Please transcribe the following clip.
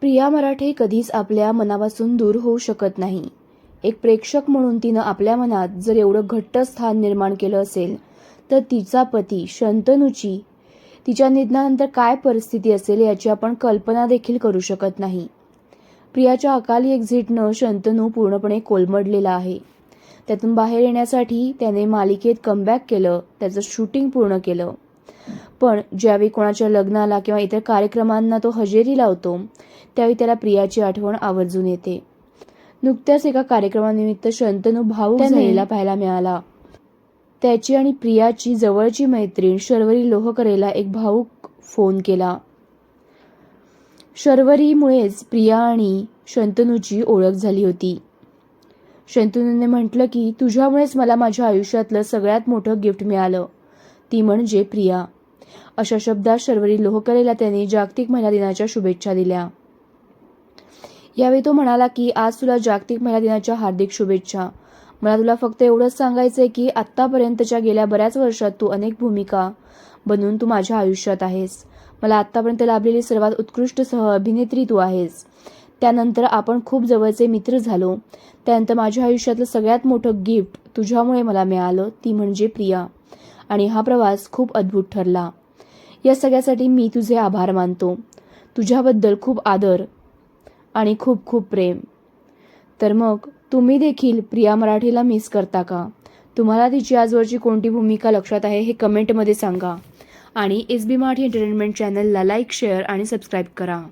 प्रिया मराठे कधीच आपल्या मनापासून दूर होऊ शकत नाही. एक प्रेक्षक म्हणून तिनं आपल्या मनात जर एवढं घट्ट स्थान निर्माण केलं असेल तर तिचा पती शंतनूची तिच्या निधनानंतर काय परिस्थिती असेल याची आपण कल्पना देखील करू शकत नाही. प्रियाच्या अकाली एक्झिटनं शंतनू पूर्णपणे कोलमडलेला आहे. त्यातून बाहेर येण्यासाठी त्याने मालिकेत कमबॅक केलं, त्याचं शूटिंग पूर्ण केलं. पण ज्यावेळी कोणाच्या लग्नाला किंवा इतर कार्यक्रमांना तो हजेरी लावतो त्यावेळी त्याला प्रियाची आठवण आवर्जून येते. नुकत्याच एका कार्यक्रमानिमित्त शंतनू भावूक झालेला पाहायला मिळाला. त्याची आणि प्रियाची जवळची मैत्रीण शर्वरी लोहकरेला एक भावूक फोन केला. शर्वरीमुळेच प्रिया आणि शंतनूची ओळख झाली होती. शंतनूने म्हटलं की तुझ्यामुळेच मला माझ्या आयुष्यातलं सगळ्यात मोठं गिफ्ट मिळालं, ती म्हणजे प्रिया. अशा शब्दात शर्वरी लोहकरेला त्यांनी जागतिक महिला दिनाच्या शुभेच्छा दिल्या. यावेळी तो म्हणाला की आज तुला जागतिक महिला दिनाच्या हार्दिक शुभेच्छा. मला तुला फक्त एवढंच सांगायचंय की आत्तापर्यंतच्या गेल्या बऱ्याच वर्षात तू अनेक भूमिका बनवून तू माझ्या आयुष्यात आहेस. मला आत्तापर्यंत लाभलेली सर्वात उत्कृष्ट अभिनेत्री तू आहेस. त्यानंतर आपण खूप जवळचे मित्र झालो. त्यानंतर माझ्या आयुष्यातलं सगळ्यात मोठं गिफ्ट तुझ्यामुळे मला मिळालं, ती म्हणजे प्रिया. आणि हा प्रवास खूप अद्भुत ठरला. या सगळ्यासाठी मी तुझे आभार मानतो. तुझ्याबद्दल खूप आदर आणि खूप खूप प्रेम. तर मग तुम्ही देखील प्रिया मराठेला मिस करता का? तुम्हाला तिची आजवरची कोणती भूमिका लक्षात आहे हे कमेंटमध्ये सांगा. आणि SB मराठी एंटरटेनमेंट चॅनलला लाईक, शेअर आणि सबस्क्राईब करा.